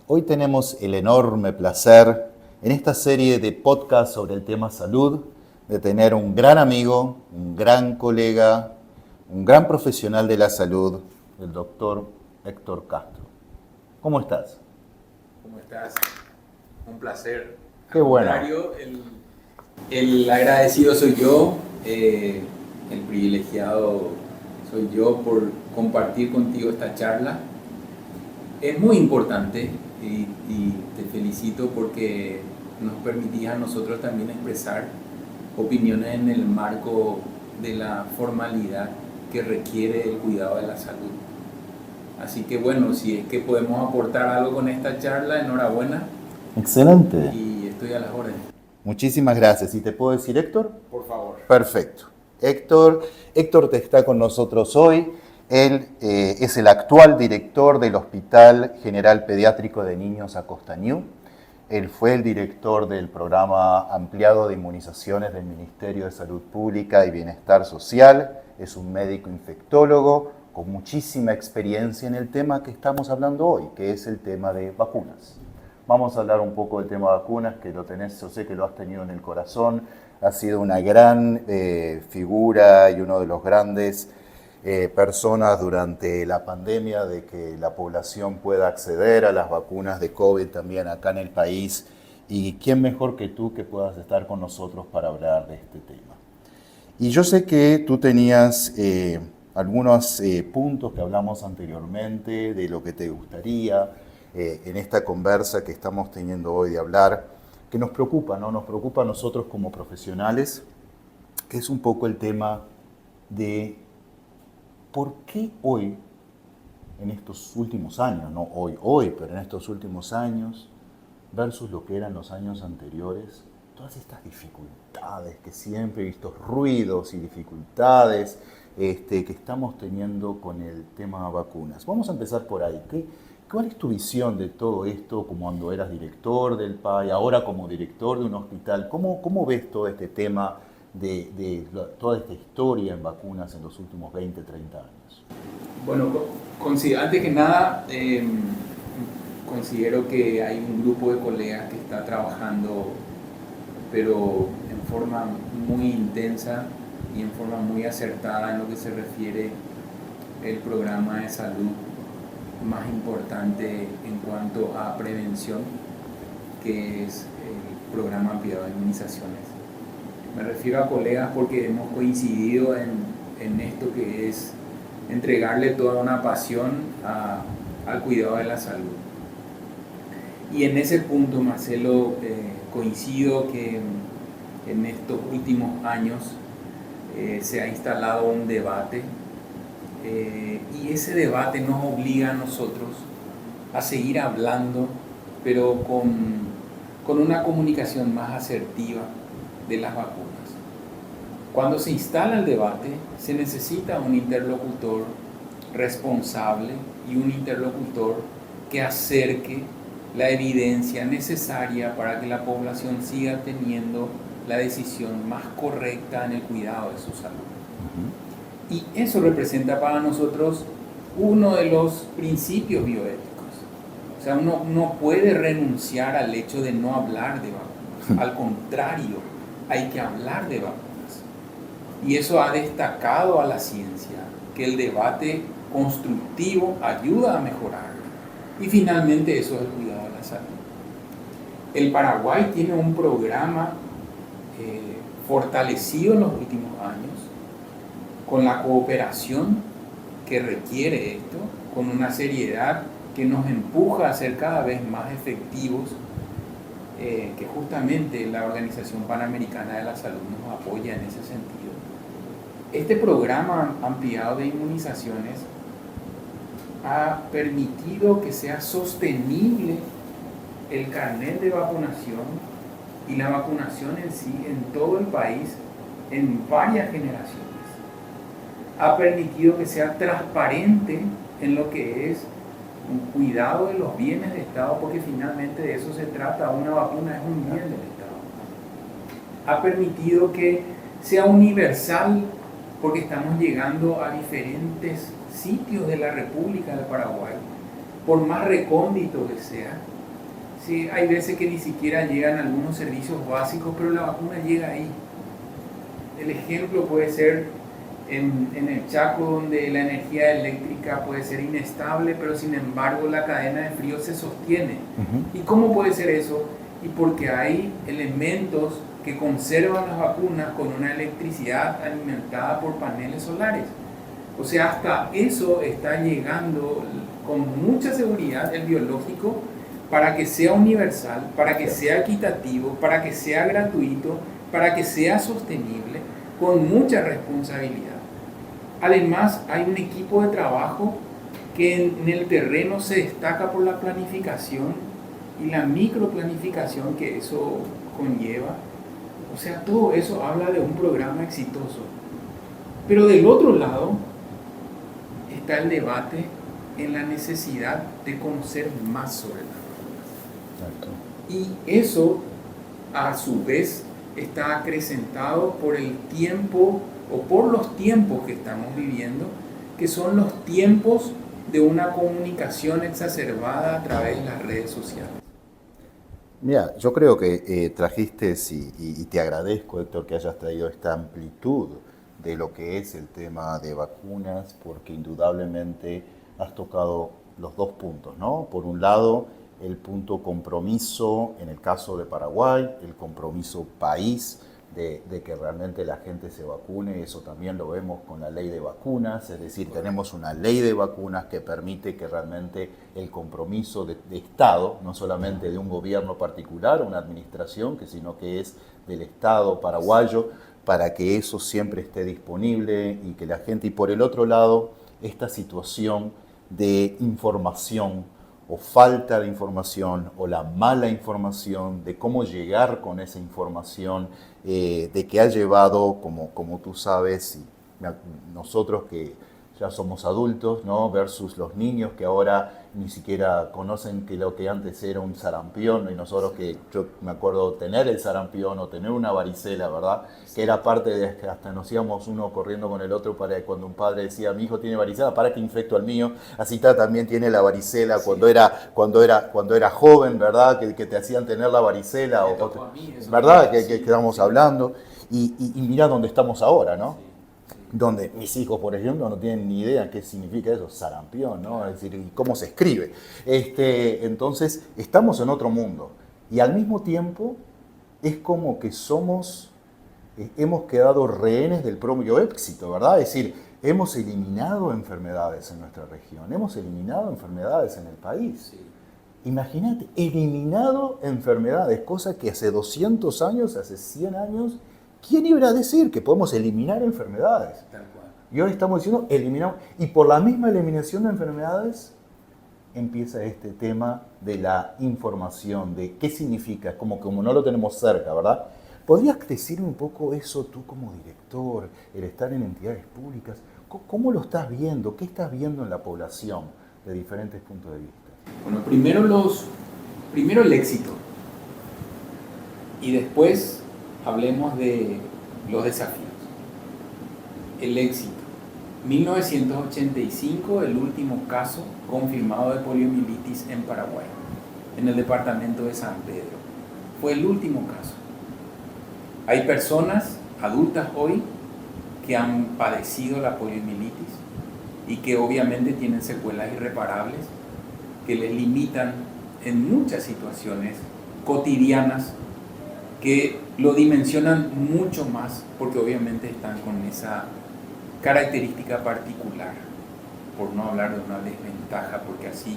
Hoy tenemos el enorme placer, en esta serie de podcast sobre el tema salud, de tener un gran amigo, un gran colega, un gran profesional de la salud, el doctor Héctor Castro. ¿Cómo estás? ¿Cómo estás? Un placer. Qué bueno. Al contrario, el agradecido soy yo, el privilegiado soy yo por compartir contigo esta charla. Es muy importante y te felicito porque nos permitís a nosotros también expresar opiniones en el marco de la formalidad que requiere el cuidado de la salud. Así que bueno, si es que podemos aportar algo con esta charla, enhorabuena. Excelente. Y estoy a las órdenes. Muchísimas gracias. ¿Y te puedo decir Héctor? Por favor. Perfecto. Héctor te está con nosotros hoy. Él es el actual director del Hospital General Pediátrico de Niños Acostañú. Él fue el director del programa ampliado de inmunizaciones del Ministerio de Salud Pública y Bienestar Social. Es un médico infectólogo con muchísima experiencia en el tema que estamos hablando hoy, que es el tema de vacunas. Vamos a hablar un poco del tema de vacunas, que lo tenés, yo sé que lo has tenido en el corazón. Ha sido una gran figura y uno de los grandes personas durante la pandemia de que la población pueda acceder a las vacunas de COVID también acá en el país. Y quién mejor que tú que puedas estar con nosotros para hablar de este tema. Y yo sé que tú tenías algunos puntos que hablamos anteriormente de lo que te gustaría en esta conversa que estamos teniendo hoy de hablar, que nos preocupa, ¿no? Nos preocupa a nosotros como profesionales, que es un poco el tema de por qué hoy, en estos últimos años, no hoy, pero en estos últimos años, versus lo que eran los años anteriores, todas estas dificultades que siempre he visto, ruidos y dificultades que estamos teniendo con el tema vacunas. Vamos a empezar por ahí. ¿Cuál es tu visión de todo esto como cuando eras director del PAI, ahora como director de un hospital? ¿Cómo ves todo este tema de toda esta historia en vacunas en los últimos 20, 30 años? Bueno, antes que nada, considero que hay un grupo de colegas que está trabajando, pero en forma muy intensa y en forma muy acertada en lo que se refiere al programa de salud más importante en cuanto a prevención, que es el programa ampliado de inmunizaciones. Me refiero a colegas porque hemos coincidido en esto que es entregarle toda una pasión al cuidado de la salud. Y en ese punto, Marcelo, coincido que en estos últimos años se ha instalado un debate y ese debate nos obliga a nosotros a seguir hablando, pero con una comunicación más asertiva de las vacunas. Cuando se instala el debate, se necesita un interlocutor responsable y un interlocutor que acerque la evidencia necesaria para que la población siga teniendo la decisión más correcta en el cuidado de su salud. Y eso representa para nosotros uno de los principios bioéticos. O sea, uno no puede renunciar al hecho de no hablar de vacunas. Al contrario, hay que hablar de vacunas. Y eso ha destacado a la ciencia, que el debate constructivo ayuda a mejorar. Y finalmente eso es el cuidado de la salud. El Paraguay tiene un programa fortalecido en los últimos años, con la cooperación que requiere esto, con una seriedad que nos empuja a ser cada vez más efectivos, que justamente la Organización Panamericana de la Salud nos apoya en ese sentido. Este programa ampliado de inmunizaciones ha permitido que sea sostenible el carnet de vacunación y la vacunación en sí en todo el país en varias generaciones. Ha permitido que sea transparente en lo que es un cuidado de los bienes del Estado, porque finalmente de eso se trata. Una vacuna es un bien del Estado. Ha permitido que sea universal, porque estamos llegando a diferentes sitios de la República del Paraguay, por más recóndito que sea, Sí, hay veces que ni siquiera llegan algunos servicios básicos, pero la vacuna llega ahí. El ejemplo puede ser en el Chaco, donde la energía eléctrica puede ser inestable, pero sin embargo la cadena de frío se sostiene. ¿Y cómo puede ser eso? Y porque hay elementos que conservan las vacunas con una electricidad alimentada por paneles solares. O sea, hasta eso está llegando con mucha seguridad el biológico para que sea universal, para que sea equitativo, para que sea gratuito, para que sea sostenible, con mucha responsabilidad. Además, hay un equipo de trabajo que en el terreno se destaca por la planificación y la microplanificación que eso conlleva. O sea, todo eso habla de un programa exitoso. Pero del otro lado está el debate en la necesidad de conocer más sobre las vacunas. Y eso, a su vez, está acrecentado por el tiempo o por los tiempos que estamos viviendo, que son los tiempos de una comunicación exacerbada a través de las redes sociales. Mira, yo creo que trajiste, y te agradezco, Héctor, que hayas traído esta amplitud de lo que es el tema de vacunas, porque indudablemente has tocado los dos puntos, ¿no? Por un lado, el punto compromiso, en el caso de Paraguay, el compromiso país de que realmente la gente se vacune. Eso también lo vemos con la ley de vacunas, es decir, tenemos una ley de vacunas que permite que realmente el compromiso de Estado, no solamente de un gobierno particular, una administración, sino que es del Estado paraguayo, para que eso siempre esté disponible y que la gente, y por el otro lado, esta situación de información o falta de información o la mala información de cómo llegar con esa información, de que ha llevado, como tú sabes, y nosotros que ya somos adultos, ¿no? Versus los niños que ahora ni siquiera conocen que lo que antes era un sarampión, y nosotros que yo me acuerdo tener el sarampión o tener una varicela, ¿verdad? Que era parte de que hasta nos íbamos uno corriendo con el otro para cuando un padre decía, mi hijo tiene varicela, para que infecto al mío, así también tiene la varicela, sí. cuando era joven, ¿verdad? Que te hacían tener la varicela, ¿verdad? Que estamos hablando, y mira dónde estamos ahora, ¿no? Donde mis hijos, por ejemplo, no tienen ni idea qué significa eso, sarampión, ¿no? Es decir, cómo se escribe. Entonces, estamos en otro mundo. Y al mismo tiempo, es como que hemos quedado rehenes del propio éxito, ¿verdad? Es decir, hemos eliminado enfermedades en nuestra región, hemos eliminado enfermedades en el país. Sí. Imagínate, eliminado enfermedades, cosa que hace 200 años, hace 100 años, ¿quién iba a decir que podemos eliminar enfermedades? Tal cual. Y hoy estamos diciendo eliminamos. Y por la misma eliminación de enfermedades empieza este tema de la información, de qué significa, como no lo tenemos cerca, ¿verdad? ¿Podrías decirme un poco eso tú como director, el estar en entidades públicas? ¿Cómo lo estás viendo? ¿Qué estás viendo en la población de diferentes puntos de vista? Bueno, primero el éxito. Y después hablemos de los desafíos. El éxito. 1985, el último caso confirmado de poliomielitis en Paraguay, en el departamento de San Pedro. Fue el último caso. Hay personas adultas hoy que han padecido la poliomielitis y que obviamente tienen secuelas irreparables que les limitan en muchas situaciones cotidianas, que lo dimensionan mucho más porque obviamente están con esa característica particular, por no hablar de una desventaja, porque así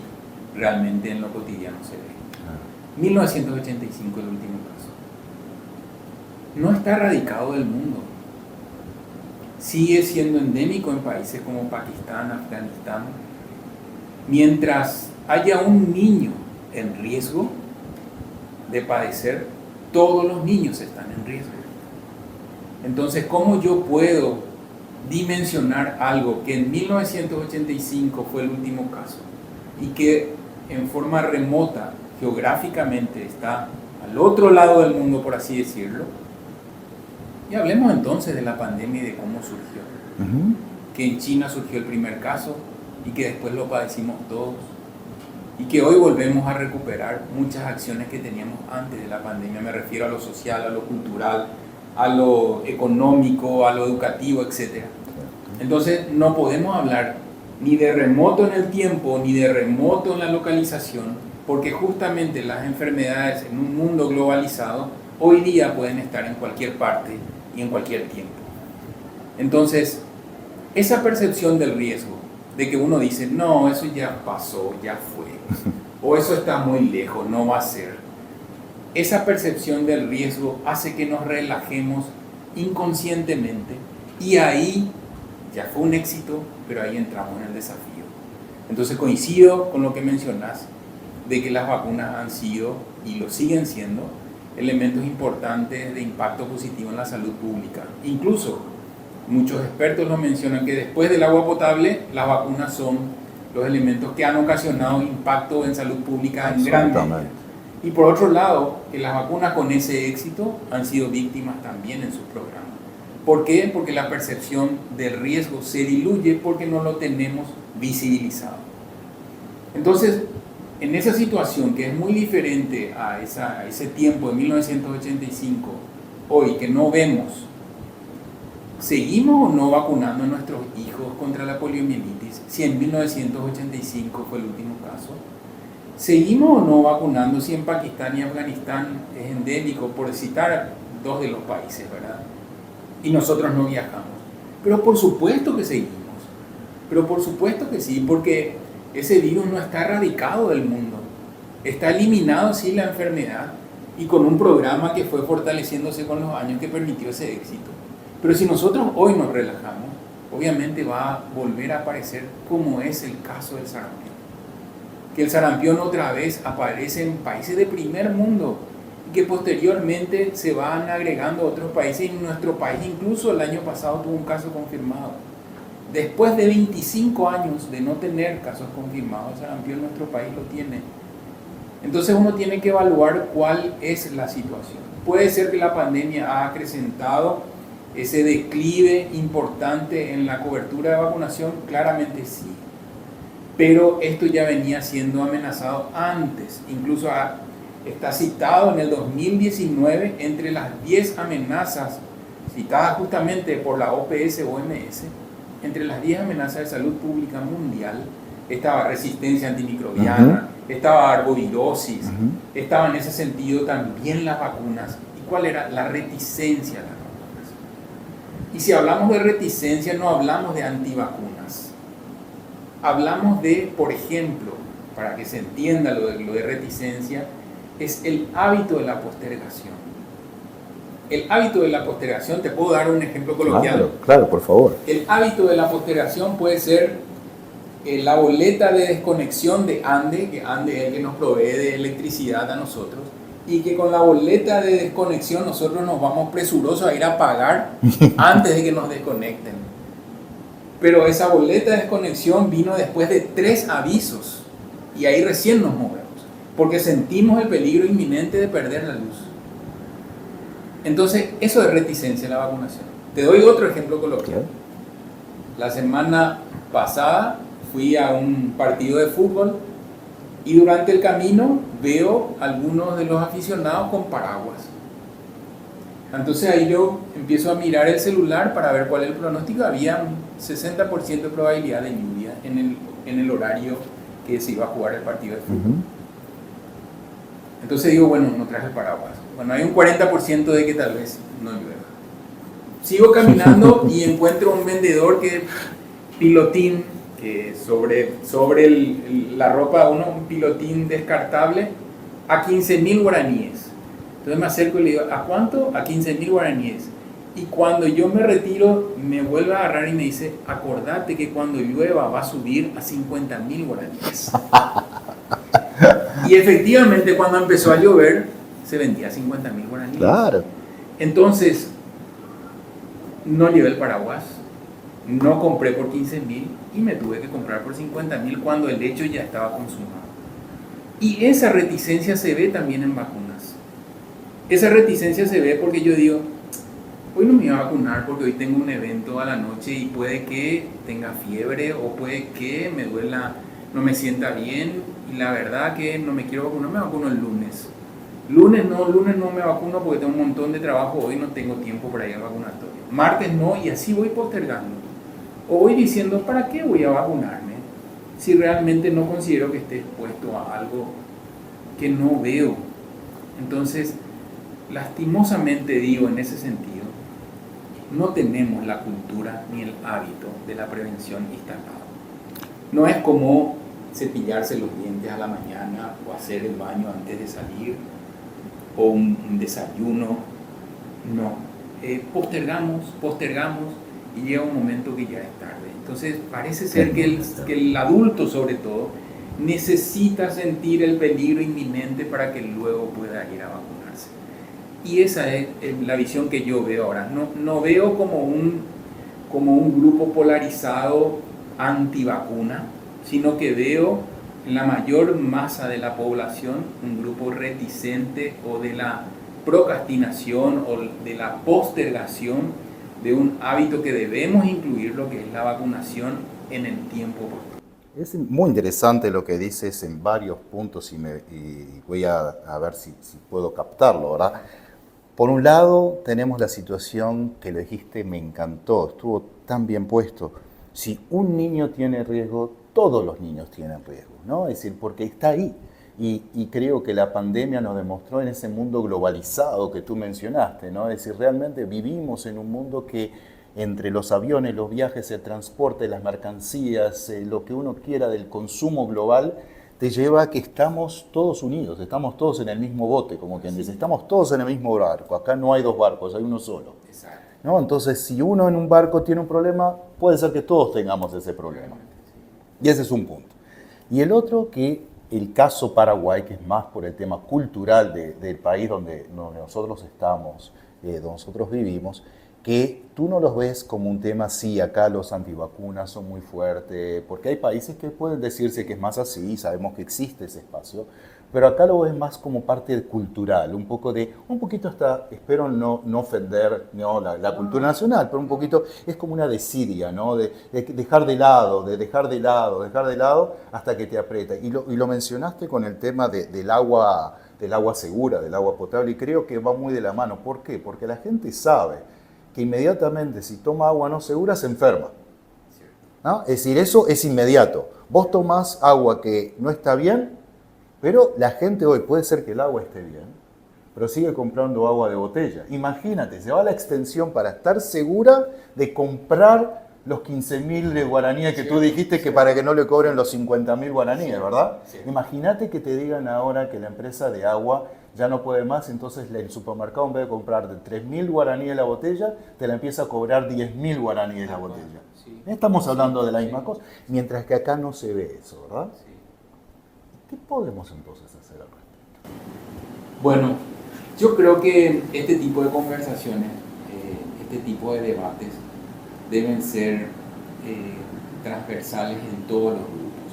realmente en lo cotidiano se ve. 1985, el último caso. No está erradicado del mundo. Sigue siendo endémico en países como Pakistán, Afganistán. Mientras haya un niño en riesgo de padecer, todos los niños están en riesgo. Entonces, ¿cómo yo puedo dimensionar algo que en 1985 fue el último caso y que en forma remota, geográficamente, está al otro lado del mundo, por así decirlo? Y hablemos entonces de la pandemia y de cómo surgió. Que en China surgió el primer caso y que después lo padecimos todos. y que hoy volvemos a recuperar muchas acciones que teníamos antes de la pandemia. Me refiero a lo social, a lo cultural, a lo económico, a lo educativo, etc. Entonces no podemos hablar ni de remoto en el tiempo, ni de remoto en la localización, porque justamente las enfermedades en un mundo globalizado hoy día pueden estar en cualquier parte y en cualquier tiempo. Entonces, esa percepción del riesgo, de que uno dice, no, eso ya pasó, ya fue, o eso está muy lejos, no va a ser. Esa percepción del riesgo hace que nos relajemos inconscientemente y ahí ya fue un éxito, pero ahí entramos en el desafío. Entonces coincido con lo que mencionas, de que las vacunas han sido y lo siguen siendo elementos importantes de impacto positivo en la salud pública. Incluso muchos expertos lo mencionan que después del agua potable, las vacunas son los elementos que han ocasionado impacto en salud pública en gran medida. Y por otro lado, que las vacunas con ese éxito han sido víctimas también en sus programas. ¿Por qué? Porque la percepción del riesgo se diluye porque no lo tenemos visibilizado. Entonces, en esa situación que es muy diferente a ese tiempo de 1985, hoy que no vemos, ¿seguimos o no vacunando a nuestros hijos contra la poliomielitis si en 1985 fue el último caso? ¿Seguimos o no vacunando si en Pakistán y Afganistán es endémico, por citar dos de los países, ¿verdad? Y nosotros no viajamos. Pero por supuesto que seguimos. Pero por supuesto que sí, porque ese virus no está erradicado del mundo. Está eliminado, sí, la enfermedad, y con un programa que fue fortaleciéndose con los años que permitió ese éxito. Pero si nosotros hoy nos relajamos, obviamente va a volver a aparecer como es el caso del sarampión. Que el sarampión otra vez aparece en países de primer mundo y que posteriormente se van agregando otros países. Y en nuestro país incluso el año pasado tuvo un caso confirmado. Después de 25 años de no tener casos confirmados, el sarampión en nuestro país lo tiene. Entonces uno tiene que evaluar cuál es la situación. Puede ser que la pandemia ha acrecentado ese declive importante en la cobertura de vacunación, claramente sí. Pero esto ya venía siendo amenazado antes, incluso está citado en el 2019 entre las 10 amenazas citadas justamente por la OPS-OMS, entre las 10 amenazas de salud pública mundial, estaba resistencia antimicrobiana, estaba arbovirosis, estaba en ese sentido también las vacunas. ¿Y cuál era? La reticencia a las vacunas. Y si hablamos de reticencia, no hablamos de antivacunas. Hablamos de, por ejemplo, para que se entienda lo de reticencia, es el hábito de la postergación. El hábito de la postergación, te puedo dar un ejemplo coloquial. Claro, por favor. El hábito de la postergación puede ser la boleta de desconexión de ANDE, que ANDE es el que nos provee de electricidad a nosotros, y que con la boleta de desconexión nosotros nos vamos presurosos a ir a pagar antes de que nos desconecten. Pero esa boleta de desconexión vino después de 3 avisos y ahí recién nos movemos, porque sentimos el peligro inminente de perder la luz. Entonces, eso es reticencia a la vacunación. Te doy otro ejemplo coloquial. La semana pasada fui a un partido de fútbol y durante el camino veo algunos de los aficionados con paraguas. Entonces ahí yo empiezo a mirar el celular para ver cuál es el pronóstico. Había un 60% de probabilidad de lluvia en el horario que se iba a jugar el partido de fútbol. Entonces digo, bueno, no traje paraguas. Bueno, hay un 40% de que tal vez no llueva. Sigo caminando y encuentro un vendedor que pilotín, que sobre la ropa de uno, un pilotín descartable a 15.000 guaraníes. Entonces me acerco y le digo, ¿a cuánto? A 15.000 guaraníes. Y cuando yo me retiro, me vuelve a agarrar y me dice, acordate que cuando llueva va a subir a 50.000 guaraníes. Y efectivamente cuando empezó a llover, se vendía a 50.000 guaraníes. Claro. Entonces, no llevé el paraguas, no compré por 15.000 y me tuve que comprar por 50.000 cuando el hecho ya estaba consumado. Y esa reticencia se ve también en vacunas. Esa reticencia se ve porque yo digo, hoy no me voy a vacunar porque hoy tengo un evento a la noche y puede que tenga fiebre o puede que me duela no me sienta bien y la verdad que no me quiero vacunar, me vacuno el lunes. Lunes no me vacuno porque tengo un montón de trabajo, hoy no tengo tiempo para ir al vacunatorio. Martes no, y así voy postergando. O voy diciendo, ¿para qué voy a vacunarme? Si realmente no considero que esté expuesto a algo que no veo. Entonces, lastimosamente digo en ese sentido, no tenemos la cultura ni el hábito de la prevención instalado. No es como cepillarse los dientes a la mañana o hacer el baño antes de salir o un desayuno. No, postergamos y llega un momento que ya es tarde. Entonces parece ser que el adulto sobre todo necesita sentir el peligro inminente para que luego pueda ir a vacunarse. Y esa es la visión que yo veo ahora. No veo como un grupo polarizado antivacuna, sino que veo en la mayor masa de la población un grupo reticente o de la procrastinación o de la postergación de un hábito que debemos incluir, lo que es la vacunación en el tiempo oportuno. Es muy interesante lo que dices en varios puntos y voy a ver si puedo captarlo, ¿verdad? Por un lado, tenemos la situación que lo dijiste, me encantó, estuvo tan bien puesto. Si un niño tiene riesgo, todos los niños tienen riesgo, ¿no? Es decir, porque está ahí. Y creo que la pandemia nos demostró en ese mundo globalizado que tú mencionaste, ¿no? Es decir, realmente vivimos en un mundo que entre los aviones, los viajes, el transporte, las mercancías, lo que uno quiera del consumo global, te lleva a que estamos todos unidos, estamos todos en el mismo bote, como quien dice, estamos todos en el mismo barco. Acá no hay dos barcos, hay uno solo. Exacto. ¿No? Entonces, si uno en un barco tiene un problema, puede ser que todos tengamos ese problema. Y ese es un punto. Y el otro, que el caso Paraguay, que es más por el tema cultural del país donde nosotros estamos, donde nosotros vivimos, que tú no los ves como un tema, sí, acá los antivacunas son muy fuertes, porque hay países que pueden decirse que es más así, sabemos que existe ese espacio, pero acá lo ves más como parte cultural, un poquito hasta, espero no ofender la cultura nacional, pero un poquito es como una desidia, ¿no? De dejar de lado, hasta que te aprieta. Y lo mencionaste con el tema del agua segura, del agua potable, y creo que va muy de la mano. ¿Por qué? Porque la gente sabe que inmediatamente si toma agua no segura se enferma, ¿no? Es decir, eso es inmediato. Vos tomás agua que no está bien, pero la gente hoy, puede ser que el agua esté bien, pero sigue comprando agua de botella. Imagínate, se va a la extensión para estar segura de comprar los 15.000 guaraníes que tú dijiste que para que no le cobren los 50.000 guaraníes, ¿verdad? Sí. Imagínate que te digan ahora que la empresa de agua ya no puede más, entonces el supermercado en vez de comprar de 3.000 guaraníes la botella, te la empieza a cobrar 10.000 guaraníes la botella. Sí. Estamos hablando de la misma cosa, mientras que acá no se ve eso, ¿verdad? Sí. ¿Qué podemos entonces hacer al respecto? Bueno, yo creo que este tipo de conversaciones, este tipo de debates, deben ser transversales en todos los grupos.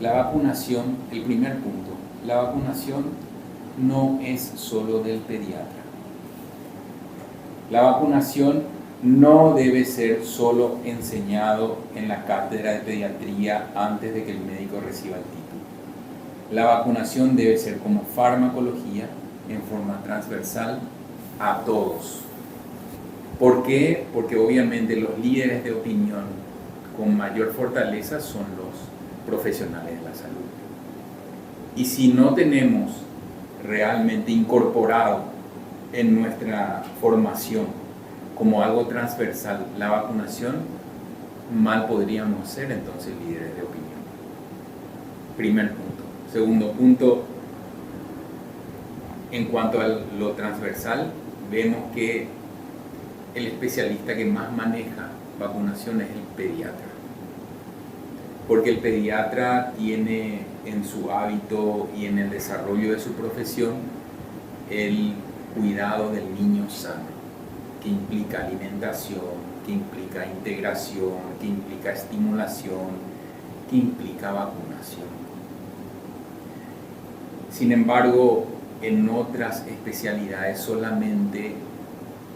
La vacunación, el primer punto, la vacunación no es solo del pediatra. La vacunación no debe ser solo enseñado en la cátedra de pediatría antes de que el médico reciba el título. La vacunación debe ser como farmacología en forma transversal a todos. ¿Por qué? Porque obviamente los líderes de opinión con mayor fortaleza son los profesionales de la salud. Y si no tenemos realmente incorporado en nuestra formación como algo transversal la vacunación, mal podríamos ser entonces líderes de opinión. Primer punto. Segundo punto, en cuanto a lo transversal, vemos que el especialista que más maneja vacunación es el pediatra. Porque el pediatra tiene en su hábito y en el desarrollo de su profesión el cuidado del niño sano, que implica alimentación, que implica integración, que implica estimulación, que implica vacunación. Sin embargo, en otras especialidades solamente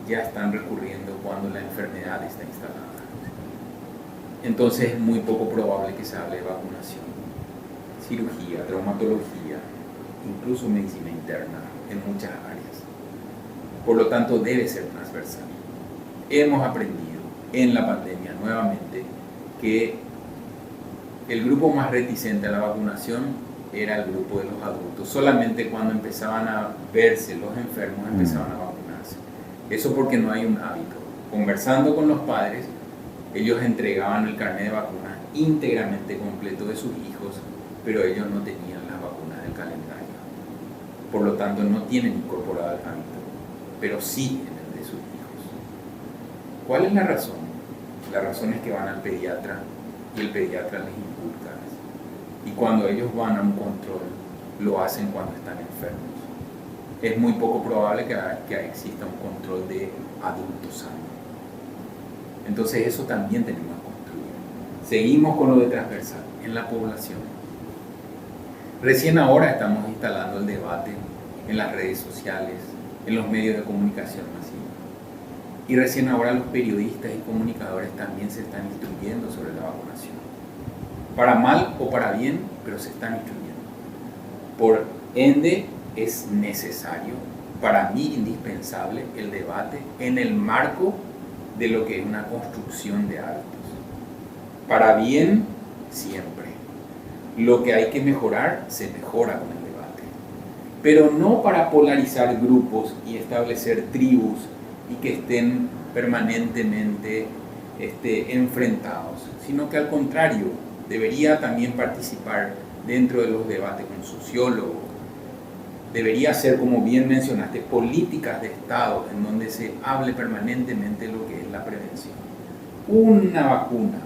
ya están recurriendo cuando la enfermedad está instalada. entonces es muy poco probable que se hable de vacunación. Cirugía, traumatología, incluso medicina interna en muchas áreas. Por lo tanto, debe ser transversal. Hemos aprendido en la pandemia nuevamente que el grupo más reticente a la vacunación era el grupo de los adultos. Solamente cuando empezaban a verse los enfermos empezaban a vacunarse. Eso porque no hay un hábito. Conversando con los padres, ellos entregaban el carnet de vacunas íntegramente completo de sus hijos, pero ellos no tenían las vacunas del calendario. Por lo tanto, no tienen incorporado el hábito, pero sí en el de sus hijos. ¿Cuál es la razón? La razón es que van al pediatra y el pediatra les inculca. Y cuando ellos van a un control, lo hacen cuando están enfermos. Es muy poco probable que exista un control de adultos sanos. Entonces eso también tenemos que construir. Seguimos con lo de transversal en la población. Recién ahora estamos instalando el debate en las redes sociales, en los medios de comunicación masiva. Y recién ahora los periodistas y comunicadores también se están instruyendo sobre la vacunación. Para mal o para bien, pero se están instruyendo. Por ende, es necesario, para mí indispensable, el debate en el marco de lo que es una construcción de hábitos. Para bien, siempre. Lo que hay que mejorar, se mejora con el debate. Pero no para polarizar grupos y establecer tribus y que estén permanentemente enfrentados, sino que al contrario, debería también participar dentro de los debates un sociólogo. Debería ser, como bien mencionaste, políticas de Estado en donde se hable permanentemente de lo que es la prevención. Una vacuna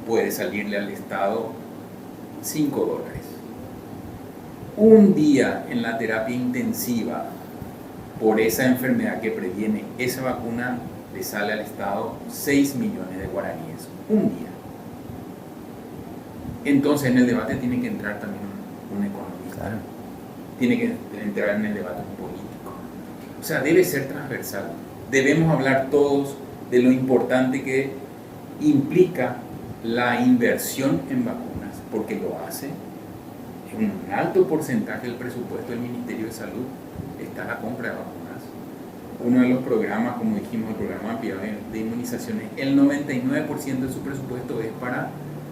puede salirle al Estado $5. Un día en la terapia intensiva por esa enfermedad que previene esa vacuna le sale al Estado 6 millones de guaraníes. Un día. Entonces en el debate tiene que entrar también un economista, claro. Tiene que entrar en el debate un político. O sea, debe ser transversal. Debemos hablar todos de lo importante que implica la inversión en vacunas, porque lo hace. En un alto porcentaje del presupuesto del Ministerio de Salud está la compra de vacunas. Uno de los programas, como dijimos, el programa de inmunizaciones, el 99% de su presupuesto es para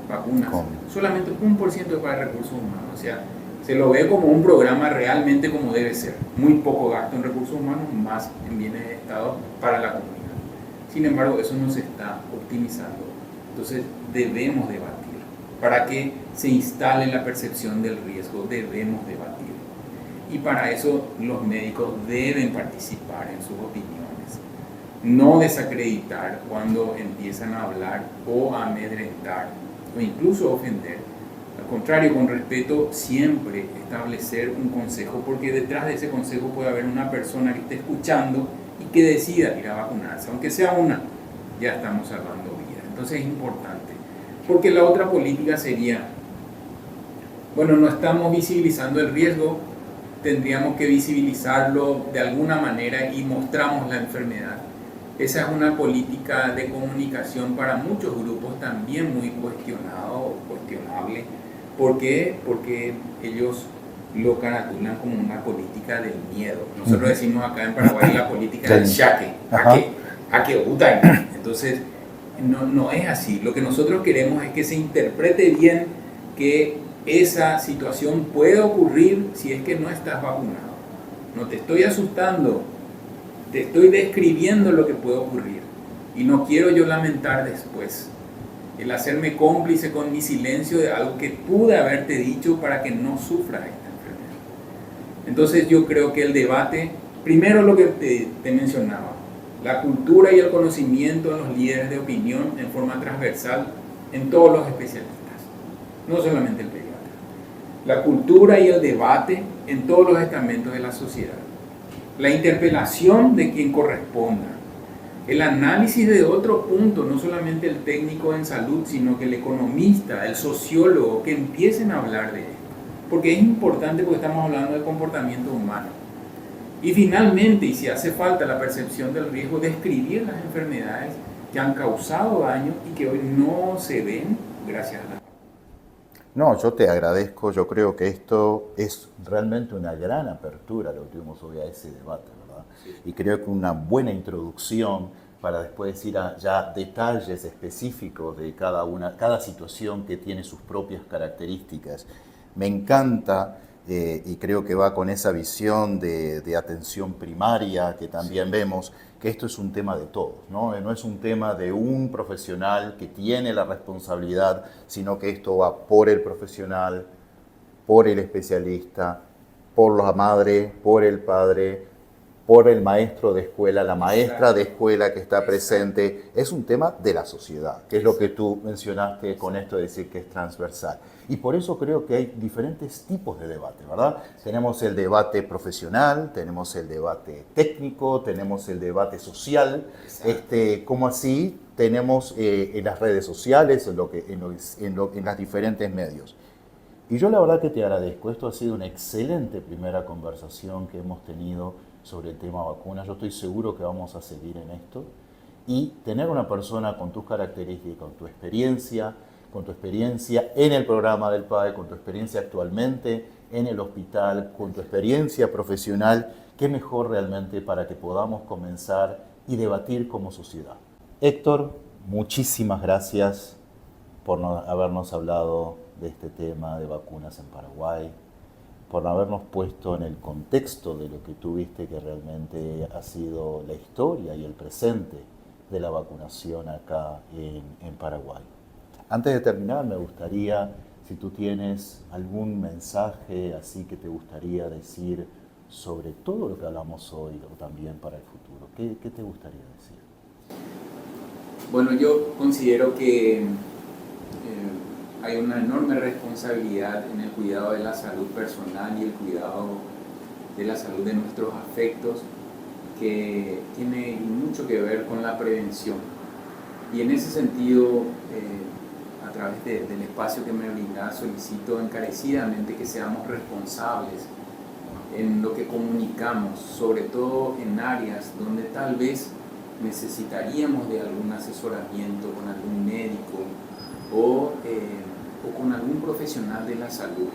vacunas. ¿Cómo? Solamente 1% es para recursos humanos. O sea, se lo ve como un programa realmente como debe ser. Muy poco gasto en recursos humanos, más en bienes de Estado para la comunidad. Sin embargo, eso no se está optimizando. Entonces, debemos debatir. Para que se instale la percepción del riesgo, debemos debatir. Y para eso los médicos deben participar en sus opiniones. No desacreditar cuando empiezan a hablar o a amedrentar o incluso ofender. Al contrario, con respeto, siempre establecer un consejo, porque detrás de ese consejo puede haber una persona que esté escuchando y que decida ir a vacunarse, aunque sea una, ya estamos salvando vidas. Entonces es importante, porque la otra política sería, bueno, no estamos visibilizando el riesgo, tendríamos que visibilizarlo de alguna manera y mostramos la enfermedad. Esa es una política de comunicación para muchos grupos también muy cuestionable. ¿Por qué? Porque ellos lo caratulan como una política del miedo. Nosotros decimos acá en Paraguay la política del shaque, a que utai. Entonces, no es así. Lo que nosotros queremos es que se interprete bien que esa situación puede ocurrir si es que no estás vacunado. No te estoy asustando, te estoy describiendo lo que puede ocurrir. Y no quiero yo lamentar después el hacerme cómplice con mi silencio de algo que pude haberte dicho para que no sufras esta enfermedad. Entonces yo creo que el debate, primero lo que te mencionaba, la cultura y el conocimiento en los líderes de opinión en forma transversal en todos los especialistas, no solamente el pediatra. La cultura y el debate en todos los estamentos de la sociedad. La interpelación de quien corresponda. El análisis de otro punto, no solamente el técnico en salud, sino que el economista, el sociólogo, que empiecen a hablar de esto. Porque es importante, porque estamos hablando de comportamiento humano. Y finalmente, y si hace falta la percepción del riesgo, describir las enfermedades que han causado daño y que hoy no se ven gracias a la... No, yo te agradezco, yo creo que esto es realmente una gran apertura, lo que tuvimos hoy a ese debate, ¿verdad? Sí. Y creo que una buena introducción para después ir a ya detalles específicos de cada situación que tiene sus propias características. Me encanta y creo que va con esa visión de atención primaria que también vemos, que esto es un tema de todos, ¿no? No es un tema de un profesional que tiene la responsabilidad, sino que esto va por el profesional, por el especialista, por la madre, por el padre, por el maestro de escuela, la maestra de escuela que está presente. Es un tema de la sociedad, que es lo que tú mencionaste con esto de decir que es transversal. Y por eso creo que hay diferentes tipos de debate, ¿verdad? Tenemos el debate profesional, tenemos el debate técnico, tenemos el debate social, como así tenemos en las redes sociales, en los diferentes medios. Y yo la verdad que te agradezco. Esto ha sido una excelente primera conversación que hemos tenido sobre el tema vacunas. Yo estoy seguro que vamos a seguir en esto. Y tener una persona con tus características, con tu experiencia en el programa del PAE, con tu experiencia actualmente en el hospital, con tu experiencia profesional, qué mejor realmente para que podamos comenzar y debatir como sociedad. Héctor, muchísimas gracias por habernos hablado de este tema de vacunas en Paraguay, por habernos puesto en el contexto de lo que tú viste que realmente ha sido la historia y el presente de la vacunación acá en Paraguay. Antes de terminar, me gustaría, si tú tienes algún mensaje así que te gustaría decir sobre todo lo que hablamos hoy o también para el futuro, ¿qué te gustaría decir? Bueno, yo considero que hay una enorme responsabilidad en el cuidado de la salud personal y el cuidado de la salud de nuestros afectos, que tiene mucho que ver con la prevención. Y en ese sentido, a través del espacio que me brinda, solicito encarecidamente que seamos responsables en lo que comunicamos, sobre todo en áreas donde tal vez necesitaríamos de algún asesoramiento con algún médico o con algún profesional de la salud.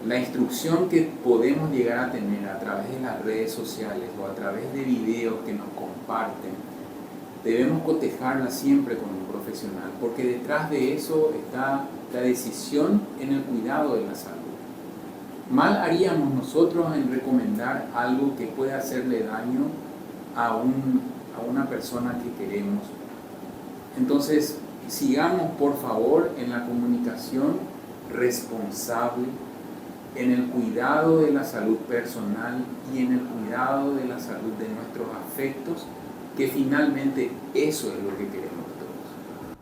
La instrucción que podemos llegar a tener a través de las redes sociales o a través de videos que nos comparten, debemos cotejarla siempre con un profesional, porque detrás de eso está la decisión en el cuidado de la salud. Mal haríamos nosotros en recomendar algo que pueda hacerle daño a una persona que queremos. Entonces, sigamos por favor en la comunicación responsable, en el cuidado de la salud personal y en el cuidado de la salud de nuestros afectos, que finalmente eso es lo que queremos todos.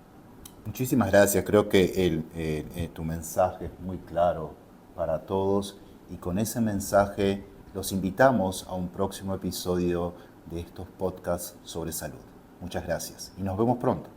Muchísimas gracias. Creo que tu mensaje es muy claro para todos y con ese mensaje los invitamos a un próximo episodio de estos podcasts sobre salud. Muchas gracias y nos vemos pronto.